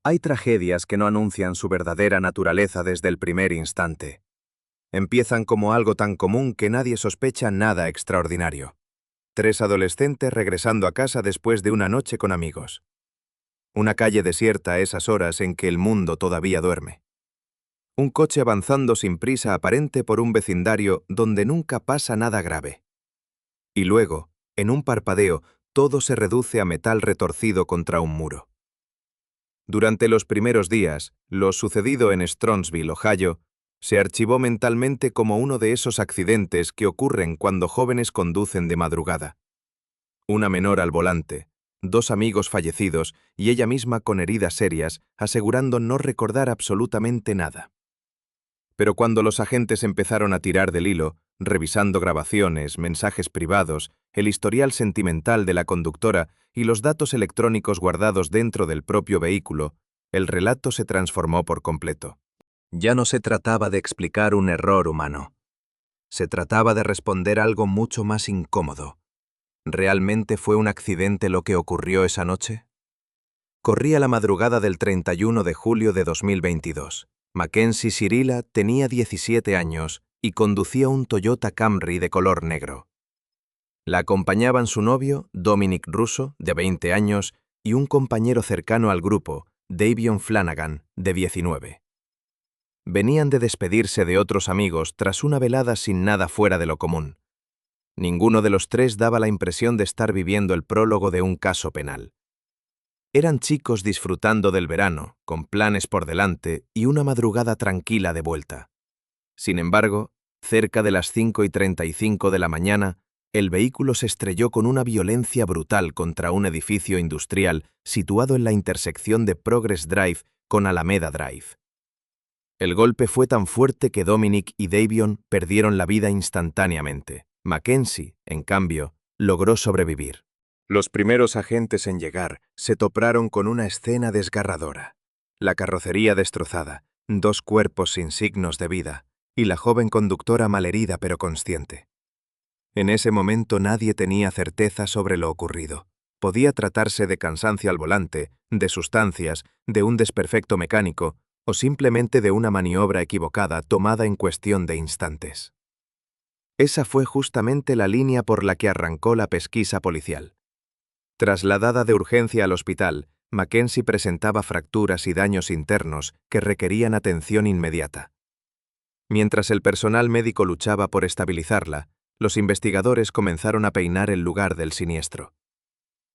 Hay tragedias que no anuncian su verdadera naturaleza desde el primer instante. Empiezan como algo tan común que nadie sospecha nada extraordinario. 3 adolescentes regresando a casa después de una noche con amigos. Una calle desierta a esas horas en que el mundo todavía duerme. Un coche avanzando sin prisa aparente por un vecindario donde nunca pasa nada grave. Y luego, en un parpadeo, todo se reduce a metal retorcido contra un muro. Durante los primeros días, lo sucedido en Strongsville, Ohio, se archivó mentalmente como uno de esos accidentes que ocurren cuando jóvenes conducen de madrugada. Una menor al volante, 2 amigos fallecidos y ella misma con heridas serias, asegurando no recordar absolutamente nada. Pero cuando los agentes empezaron a tirar del hilo, revisando grabaciones, mensajes privados, el historial sentimental de la conductora y los datos electrónicos guardados dentro del propio vehículo, el relato se transformó por completo. Ya no se trataba de explicar un error humano. Se trataba de responder algo mucho más incómodo. ¿Realmente fue un accidente lo que ocurrió esa noche? Corría la madrugada del 31 de julio de 2022. Mackenzie Cirila tenía 17 años y conducía un Toyota Camry de color negro. La acompañaban su novio, Dominic Russo, de 20 años, y un compañero cercano al grupo, Davion Flanagan, de 19. Venían de despedirse de otros amigos tras una velada sin nada fuera de lo común. Ninguno de los 3 daba la impresión de estar viviendo el prólogo de un caso penal. Eran chicos disfrutando del verano, con planes por delante y una madrugada tranquila de vuelta. Sin embargo, cerca de las 5:35 de la mañana, el vehículo se estrelló con una violencia brutal contra un edificio industrial situado en la intersección de Progress Drive con Alameda Drive. El golpe fue tan fuerte que Dominic y Davion perdieron la vida instantáneamente. Mackenzie, en cambio, logró sobrevivir. Los primeros agentes en llegar se toparon con una escena desgarradora. La carrocería destrozada, 2 cuerpos sin signos de vida, y la joven conductora malherida pero consciente. En ese momento nadie tenía certeza sobre lo ocurrido. Podía tratarse de cansancio al volante, de sustancias, de un desperfecto mecánico, o simplemente de una maniobra equivocada tomada en cuestión de instantes. Esa fue justamente la línea por la que arrancó la pesquisa policial. Trasladada de urgencia al hospital, Mackenzie presentaba fracturas y daños internos que requerían atención inmediata. Mientras el personal médico luchaba por estabilizarla, los investigadores comenzaron a peinar el lugar del siniestro.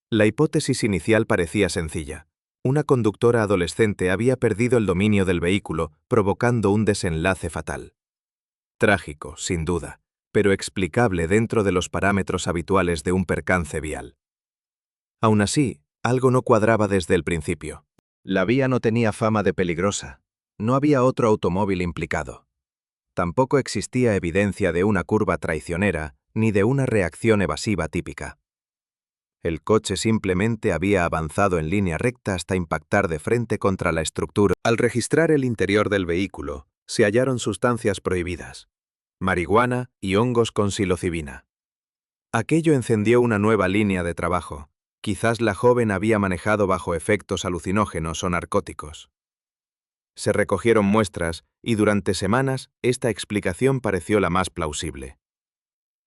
La hipótesis inicial parecía sencilla. Una conductora adolescente había perdido el dominio del vehículo, provocando un desenlace fatal. Trágico, sin duda, pero explicable dentro de los parámetros habituales de un percance vial. Aún así, algo no cuadraba desde el principio. La vía no tenía fama de peligrosa. No había otro automóvil implicado. Tampoco existía evidencia de una curva traicionera ni de una reacción evasiva típica. El coche simplemente había avanzado en línea recta hasta impactar de frente contra la estructura. Al registrar el interior del vehículo, se hallaron sustancias prohibidas: marihuana y hongos con psilocibina. Aquello encendió una nueva línea de trabajo. Quizás la joven había manejado bajo efectos alucinógenos o narcóticos. Se recogieron muestras y durante semanas esta explicación pareció la más plausible.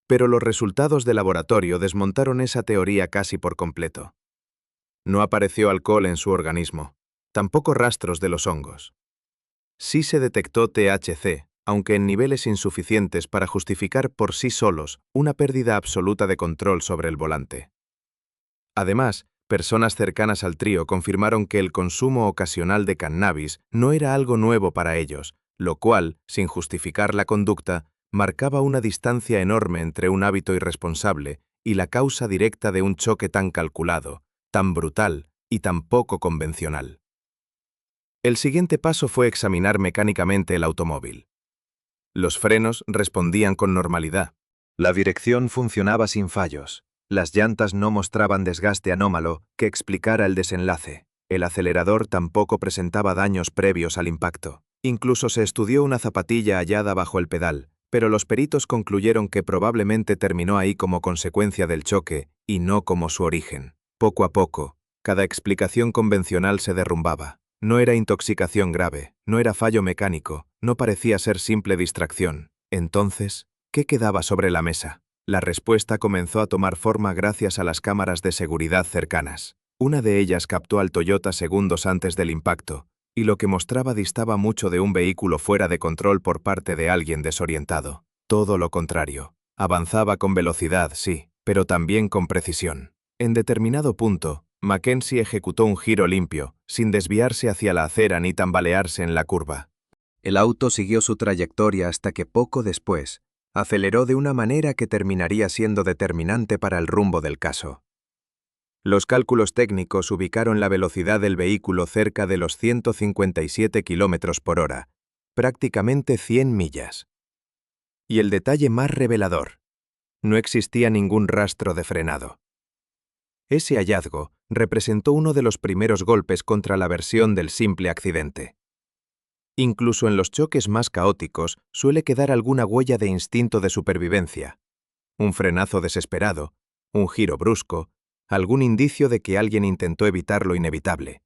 Pero los resultados de laboratorio desmontaron esa teoría casi por completo. No apareció alcohol en su organismo, tampoco rastros de los hongos. Sí se detectó THC, aunque en niveles insuficientes para justificar por sí solos una pérdida absoluta de control sobre el volante. Además, personas cercanas al trío confirmaron que el consumo ocasional de cannabis no era algo nuevo para ellos, lo cual, sin justificar la conducta, marcaba una distancia enorme entre un hábito irresponsable y la causa directa de un choque tan calculado, tan brutal y tan poco convencional. El siguiente paso fue examinar mecánicamente el automóvil. Los frenos respondían con normalidad. La dirección funcionaba sin fallos. Las llantas no mostraban desgaste anómalo que explicara el desenlace. El acelerador tampoco presentaba daños previos al impacto. Incluso se estudió una zapatilla hallada bajo el pedal, pero los peritos concluyeron que probablemente terminó ahí como consecuencia del choque y no como su origen. Poco a poco, cada explicación convencional se derrumbaba. No era intoxicación grave, no era fallo mecánico, no parecía ser simple distracción. Entonces, ¿qué quedaba sobre la mesa? La respuesta comenzó a tomar forma gracias a las cámaras de seguridad cercanas. Una de ellas captó al Toyota segundos antes del impacto, y lo que mostraba distaba mucho de un vehículo fuera de control por parte de alguien desorientado. Todo lo contrario. Avanzaba con velocidad, sí, pero también con precisión. En determinado punto, Mackenzie ejecutó un giro limpio, sin desviarse hacia la acera ni tambalearse en la curva. El auto siguió su trayectoria hasta que poco después aceleró de una manera que terminaría siendo determinante para el rumbo del caso. Los cálculos técnicos ubicaron la velocidad del vehículo cerca de los 157 km por hora, prácticamente 100 millas. Y el detalle más revelador: no existía ningún rastro de frenado. Ese hallazgo representó uno de los primeros golpes contra la versión del simple accidente. Incluso en los choques más caóticos suele quedar alguna huella de instinto de supervivencia. Un frenazo desesperado, un giro brusco, algún indicio de que alguien intentó evitar lo inevitable.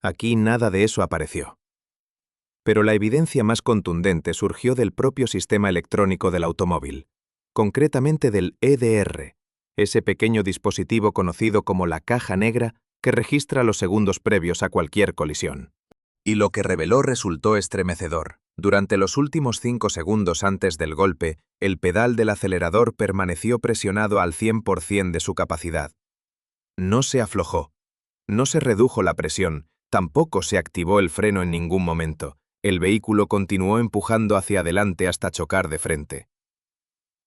Aquí nada de eso apareció. Pero la evidencia más contundente surgió del propio sistema electrónico del automóvil, concretamente del EDR, ese pequeño dispositivo conocido como la caja negra que registra los segundos previos a cualquier colisión. Y lo que reveló resultó estremecedor. Durante los últimos 5 segundos antes del golpe, el pedal del acelerador permaneció presionado al 100% de su capacidad. No se aflojó. No se redujo la presión, tampoco se activó el freno en ningún momento. El vehículo continuó empujando hacia adelante hasta chocar de frente.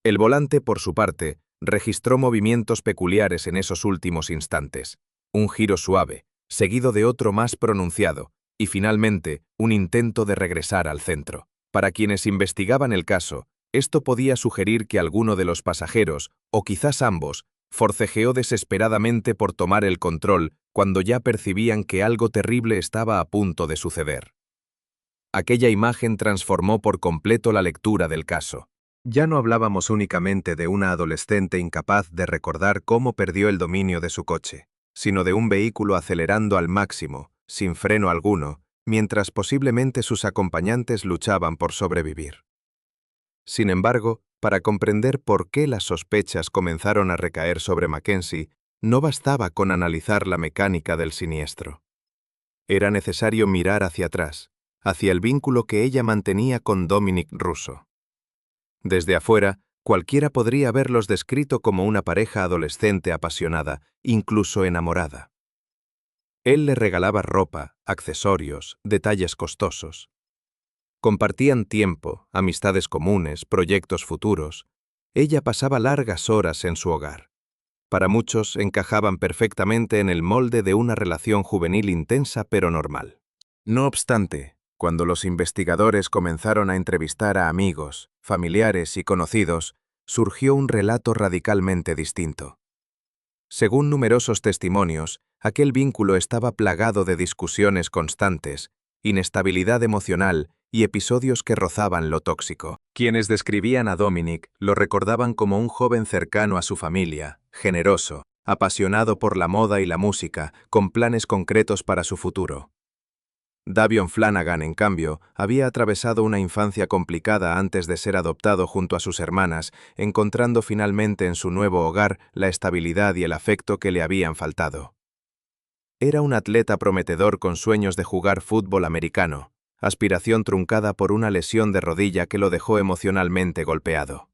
El volante, por su parte, registró movimientos peculiares en esos últimos instantes. Un giro suave, seguido de otro más pronunciado, y finalmente, un intento de regresar al centro. Para quienes investigaban el caso, esto podía sugerir que alguno de los pasajeros, o quizás ambos, forcejeó desesperadamente por tomar el control cuando ya percibían que algo terrible estaba a punto de suceder. Aquella imagen transformó por completo la lectura del caso. Ya no hablábamos únicamente de una adolescente incapaz de recordar cómo perdió el dominio de su coche, sino de un vehículo acelerando al máximo, sin freno alguno, mientras posiblemente sus acompañantes luchaban por sobrevivir. Sin embargo, para comprender por qué las sospechas comenzaron a recaer sobre Mackenzie, no bastaba con analizar la mecánica del siniestro. Era necesario mirar hacia atrás, hacia el vínculo que ella mantenía con Dominic Russo. Desde afuera, cualquiera podría haberlos descrito como una pareja adolescente apasionada, incluso enamorada. Él le regalaba ropa, accesorios, detalles costosos. Compartían tiempo, amistades comunes, proyectos futuros. Ella pasaba largas horas en su hogar. Para muchos encajaban perfectamente en el molde de una relación juvenil intensa pero normal. No obstante, cuando los investigadores comenzaron a entrevistar a amigos, familiares y conocidos, surgió un relato radicalmente distinto. Según numerosos testimonios, aquel vínculo estaba plagado de discusiones constantes, inestabilidad emocional y episodios que rozaban lo tóxico. Quienes describían a Dominic lo recordaban como un joven cercano a su familia, generoso, apasionado por la moda y la música, con planes concretos para su futuro. Davion Flanagan, en cambio, había atravesado una infancia complicada antes de ser adoptado junto a sus hermanas, encontrando finalmente en su nuevo hogar la estabilidad y el afecto que le habían faltado. Era un atleta prometedor con sueños de jugar fútbol americano, aspiración truncada por una lesión de rodilla que lo dejó emocionalmente golpeado.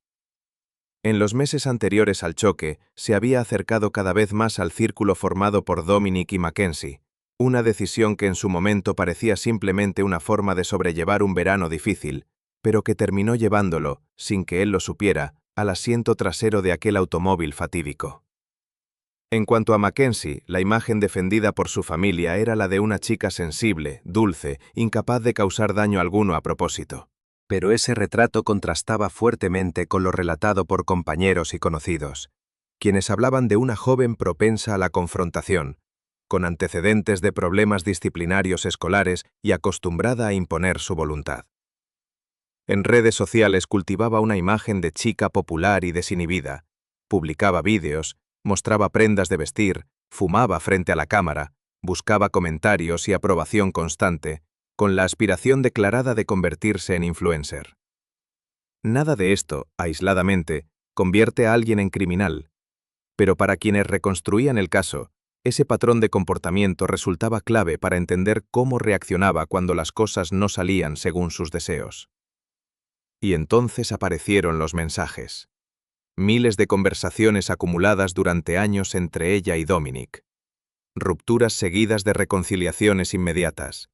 En los meses anteriores al choque, se había acercado cada vez más al círculo formado por Dominic y Mackenzie, una decisión que en su momento parecía simplemente una forma de sobrellevar un verano difícil, pero que terminó llevándolo, sin que él lo supiera, al asiento trasero de aquel automóvil fatídico. En cuanto a Mackenzie, la imagen defendida por su familia era la de una chica sensible, dulce, incapaz de causar daño alguno a propósito. Pero ese retrato contrastaba fuertemente con lo relatado por compañeros y conocidos, quienes hablaban de una joven propensa a la confrontación, con antecedentes de problemas disciplinarios escolares y acostumbrada a imponer su voluntad. En redes sociales cultivaba una imagen de chica popular y desinhibida, publicaba vídeos, mostraba prendas de vestir, fumaba frente a la cámara, buscaba comentarios y aprobación constante, con la aspiración declarada de convertirse en influencer. Nada de esto, aisladamente, convierte a alguien en criminal, pero para quienes reconstruían el caso, ese patrón de comportamiento resultaba clave para entender cómo reaccionaba cuando las cosas no salían según sus deseos. Y entonces aparecieron los mensajes. Miles de conversaciones acumuladas durante años entre ella y Dominic. Rupturas seguidas de reconciliaciones inmediatas.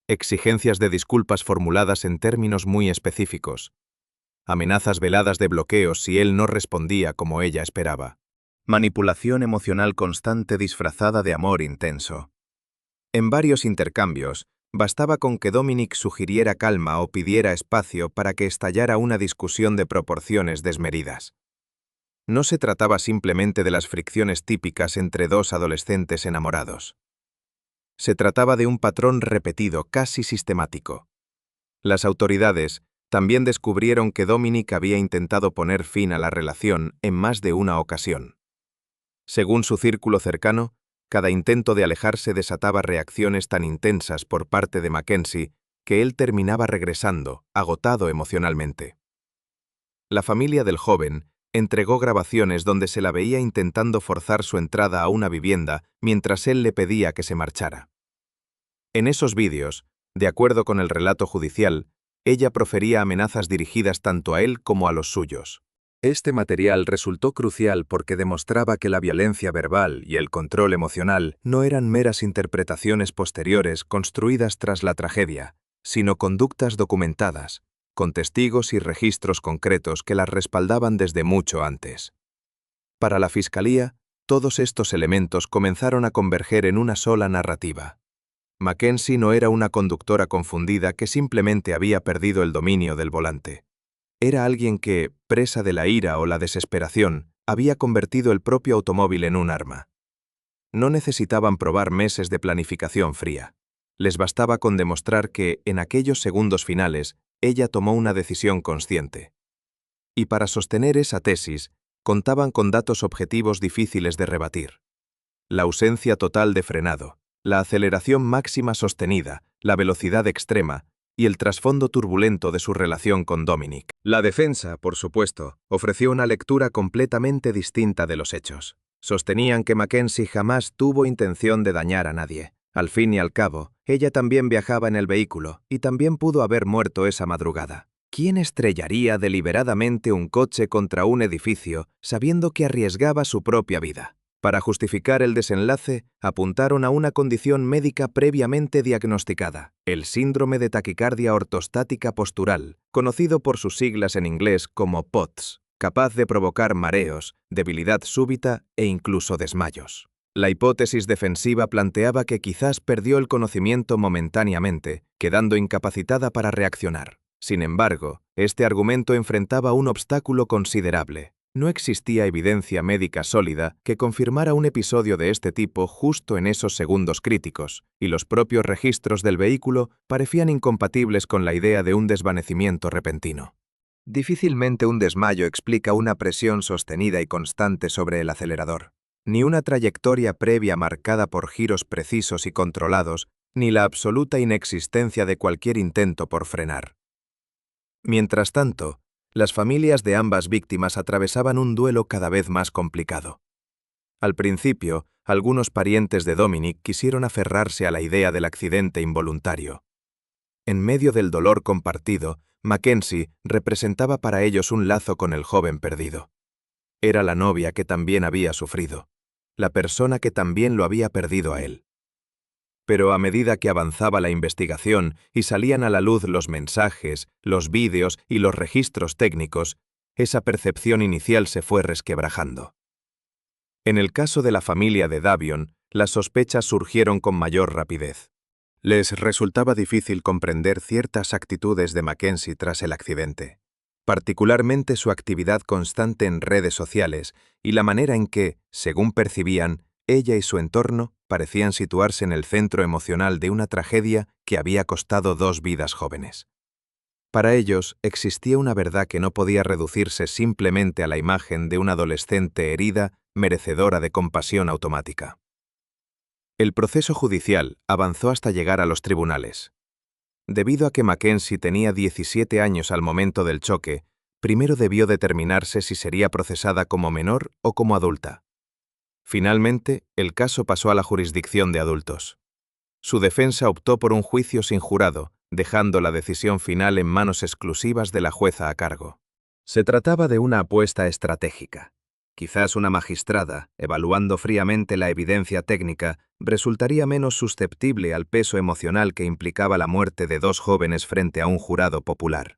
Exigencias de disculpas formuladas en términos muy específicos. Amenazas veladas de bloqueos si él no respondía como ella esperaba. Manipulación emocional constante disfrazada de amor intenso. En varios intercambios, bastaba con que Dominic sugiriera calma o pidiera espacio para que estallara una discusión de proporciones desmedidas. No se trataba simplemente de las fricciones típicas entre dos adolescentes enamorados. Se trataba de un patrón repetido, casi sistemático. Las autoridades también descubrieron que Dominic había intentado poner fin a la relación en más de una ocasión. Según su círculo cercano, cada intento de alejarse desataba reacciones tan intensas por parte de Mackenzie que él terminaba regresando, agotado emocionalmente. La familia del joven entregó grabaciones donde se la veía intentando forzar su entrada a una vivienda mientras él le pedía que se marchara. En esos vídeos, de acuerdo con el relato judicial, ella profería amenazas dirigidas tanto a él como a los suyos. Este material resultó crucial porque demostraba que la violencia verbal y el control emocional no eran meras interpretaciones posteriores construidas tras la tragedia, sino conductas documentadas, con testigos y registros concretos que las respaldaban desde mucho antes. Para la Fiscalía, todos estos elementos comenzaron a converger en una sola narrativa. Mackenzie no era una conductora confundida que simplemente había perdido el dominio del volante. Era alguien que, presa de la ira o la desesperación, había convertido el propio automóvil en un arma. No necesitaban probar meses de planificación fría. Les bastaba con demostrar que, en aquellos segundos finales, ella tomó una decisión consciente. Y para sostener esa tesis, contaban con datos objetivos difíciles de rebatir. La ausencia total de frenado, la aceleración máxima sostenida, la velocidad extrema y el trasfondo turbulento de su relación con Dominic. La defensa, por supuesto, ofreció una lectura completamente distinta de los hechos. Sostenían que Mackenzie jamás tuvo intención de dañar a nadie. Al fin y al cabo, ella también viajaba en el vehículo y también pudo haber muerto esa madrugada. ¿Quién estrellaría deliberadamente un coche contra un edificio sabiendo que arriesgaba su propia vida? Para justificar el desenlace, apuntaron a una condición médica previamente diagnosticada, el síndrome de taquicardia ortostática postural, conocido por sus siglas en inglés como POTS, capaz de provocar mareos, debilidad súbita e incluso desmayos. La hipótesis defensiva planteaba que quizás perdió el conocimiento momentáneamente, quedando incapacitada para reaccionar. Sin embargo, este argumento enfrentaba un obstáculo considerable. No existía evidencia médica sólida que confirmara un episodio de este tipo justo en esos segundos críticos, y los propios registros del vehículo parecían incompatibles con la idea de un desvanecimiento repentino. Difícilmente un desmayo explica una presión sostenida y constante sobre el acelerador, ni una trayectoria previa marcada por giros precisos y controlados, ni la absoluta inexistencia de cualquier intento por frenar. Mientras tanto, las familias de ambas víctimas atravesaban un duelo cada vez más complicado. Al principio, algunos parientes de Dominic quisieron aferrarse a la idea del accidente involuntario. En medio del dolor compartido, Mackenzie representaba para ellos un lazo con el joven perdido. Era la novia que también había sufrido, la persona que también lo había perdido a él. Pero a medida que avanzaba la investigación y salían a la luz los mensajes, los vídeos y los registros técnicos, esa percepción inicial se fue resquebrajando. En el caso de la familia de Davion, las sospechas surgieron con mayor rapidez. Les resultaba difícil comprender ciertas actitudes de Mackenzie tras el accidente, particularmente su actividad constante en redes sociales y la manera en que, según percibían, ella y su entorno parecían situarse en el centro emocional de una tragedia que había costado 2 vidas jóvenes. Para ellos existía una verdad que no podía reducirse simplemente a la imagen de una adolescente herida, merecedora de compasión automática. El proceso judicial avanzó hasta llegar a los tribunales. Debido a que Mackenzie tenía 17 años al momento del choque, primero debió determinarse si sería procesada como menor o como adulta. Finalmente, el caso pasó a la jurisdicción de adultos. Su defensa optó por un juicio sin jurado, dejando la decisión final en manos exclusivas de la jueza a cargo. Se trataba de una apuesta estratégica. Quizás una magistrada, evaluando fríamente la evidencia técnica, resultaría menos susceptible al peso emocional que implicaba la muerte de dos jóvenes frente a un jurado popular.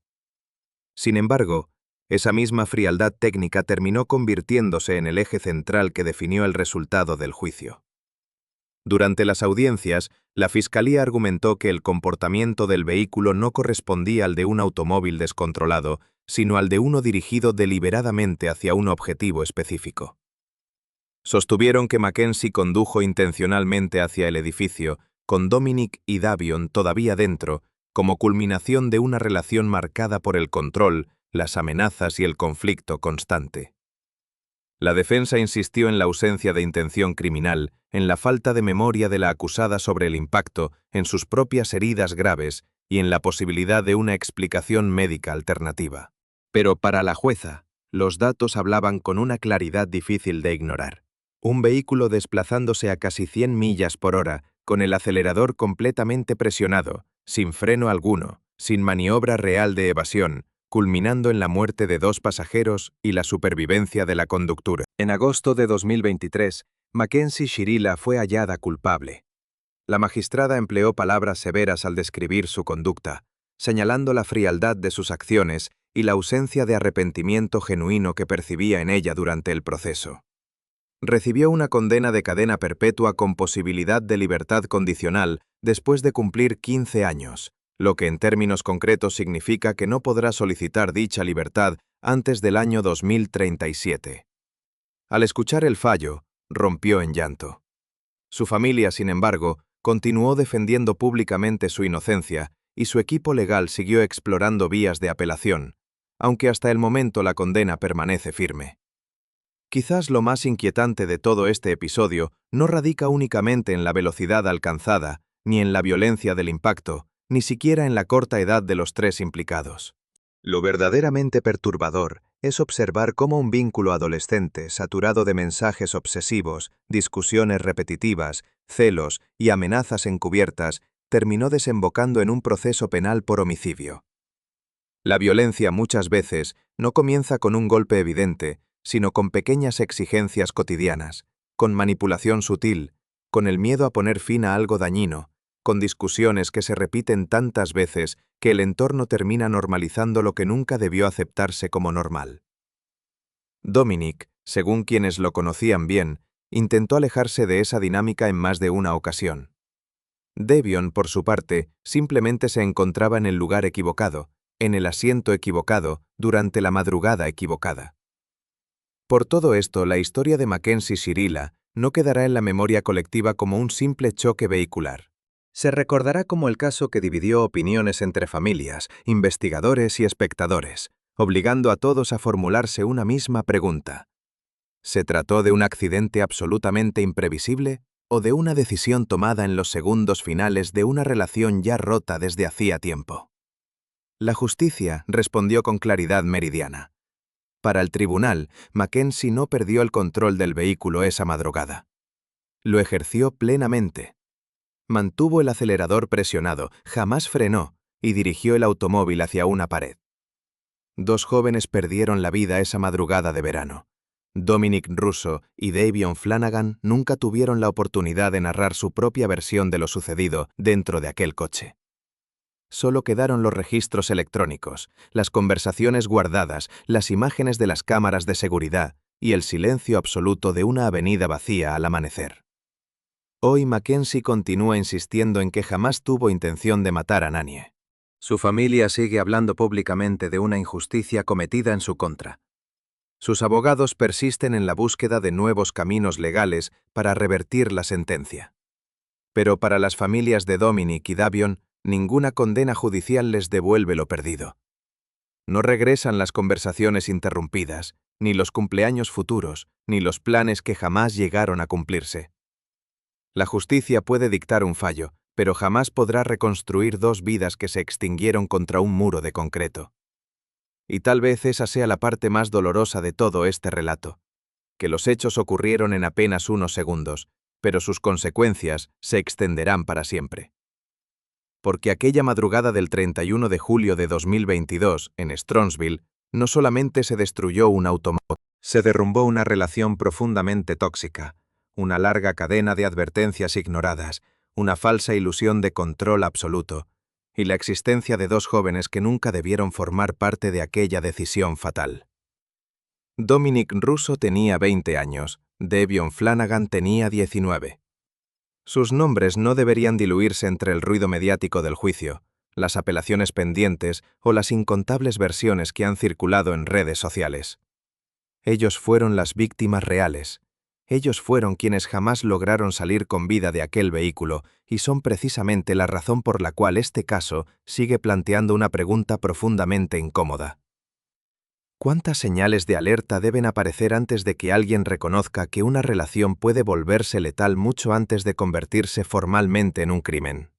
Sin embargo, esa misma frialdad técnica terminó convirtiéndose en el eje central que definió el resultado del juicio. Durante las audiencias, la Fiscalía argumentó que el comportamiento del vehículo no correspondía al de un automóvil descontrolado, sino al de uno dirigido deliberadamente hacia un objetivo específico. Sostuvieron que Mackenzie condujo intencionalmente hacia el edificio, con Dominic y Davion todavía dentro, como culminación de una relación marcada por el control, las amenazas y el conflicto constante. La defensa insistió en la ausencia de intención criminal, en la falta de memoria de la acusada sobre el impacto, en sus propias heridas graves y en la posibilidad de una explicación médica alternativa. Pero para la jueza, los datos hablaban con una claridad difícil de ignorar. Un vehículo desplazándose a casi 100 millas por hora, con el acelerador completamente presionado, sin freno alguno, sin maniobra real de evasión, culminando en la muerte de dos pasajeros y la supervivencia de la conductora. En agosto de 2023, Mackenzie Shirila fue hallada culpable. La magistrada empleó palabras severas al describir su conducta, señalando la frialdad de sus acciones y la ausencia de arrepentimiento genuino que percibía en ella durante el proceso. Recibió una condena de cadena perpetua con posibilidad de libertad condicional después de cumplir 15 años, lo que en términos concretos significa que no podrá solicitar dicha libertad antes del año 2037. Al escuchar el fallo, rompió en llanto. Su familia, sin embargo, continuó defendiendo públicamente su inocencia y su equipo legal siguió explorando vías de apelación, aunque hasta el momento la condena permanece firme. Quizás lo más inquietante de todo este episodio no radica únicamente en la velocidad alcanzada, ni en la violencia del impacto, ni siquiera en la corta edad de los tres implicados. Lo verdaderamente perturbador es observar cómo un vínculo adolescente saturado de mensajes obsesivos, discusiones repetitivas, celos y amenazas encubiertas terminó desembocando en un proceso penal por homicidio. La violencia muchas veces no comienza con un golpe evidente, sino con pequeñas exigencias cotidianas, con manipulación sutil, con el miedo a poner fin a algo dañino, con discusiones que se repiten tantas veces que el entorno termina normalizando lo que nunca debió aceptarse como normal. Dominic, según quienes lo conocían bien, intentó alejarse de esa dinámica en más de una ocasión. Davion, por su parte, simplemente se encontraba en el lugar equivocado, en el asiento equivocado, durante la madrugada equivocada. Por todo esto, la historia de Mackenzie Shirila no quedará en la memoria colectiva como un simple choque vehicular. Se recordará como el caso que dividió opiniones entre familias, investigadores y espectadores, obligando a todos a formularse una misma pregunta. ¿Se trató de un accidente absolutamente imprevisible o de una decisión tomada en los segundos finales de una relación ya rota desde hacía tiempo? La justicia respondió con claridad meridiana. Para el tribunal, Mackenzie no perdió el control del vehículo esa madrugada. Lo ejerció plenamente. Mantuvo el acelerador presionado, jamás frenó y dirigió el automóvil hacia una pared. Dos jóvenes perdieron la vida esa madrugada de verano. Dominic Russo y Davion Flanagan nunca tuvieron la oportunidad de narrar su propia versión de lo sucedido dentro de aquel coche. Solo quedaron los registros electrónicos, las conversaciones guardadas, las imágenes de las cámaras de seguridad y el silencio absoluto de una avenida vacía al amanecer. Hoy Mackenzie continúa insistiendo en que jamás tuvo intención de matar a Nanie. Su familia sigue hablando públicamente de una injusticia cometida en su contra. Sus abogados persisten en la búsqueda de nuevos caminos legales para revertir la sentencia. Pero para las familias de Dominic y Davion, ninguna condena judicial les devuelve lo perdido. No regresan las conversaciones interrumpidas, ni los cumpleaños futuros, ni los planes que jamás llegaron a cumplirse. La justicia puede dictar un fallo, pero jamás podrá reconstruir dos vidas que se extinguieron contra un muro de concreto. Y tal vez esa sea la parte más dolorosa de todo este relato, que los hechos ocurrieron en apenas unos segundos, pero sus consecuencias se extenderán para siempre. Porque aquella madrugada del 31 de julio de 2022, en Strongsville, no solamente se destruyó un automóvil, se derrumbó una relación profundamente tóxica, una larga cadena de advertencias ignoradas, una falsa ilusión de control absoluto, y la existencia de dos jóvenes que nunca debieron formar parte de aquella decisión fatal. Dominic Russo tenía 20 años, Devion Flanagan tenía 19. Sus nombres no deberían diluirse entre el ruido mediático del juicio, las apelaciones pendientes o las incontables versiones que han circulado en redes sociales. Ellos fueron las víctimas reales. Ellos fueron quienes jamás lograron salir con vida de aquel vehículo y son precisamente la razón por la cual este caso sigue planteando una pregunta profundamente incómoda. ¿Cuántas señales de alerta deben aparecer antes de que alguien reconozca que una relación puede volverse letal mucho antes de convertirse formalmente en un crimen?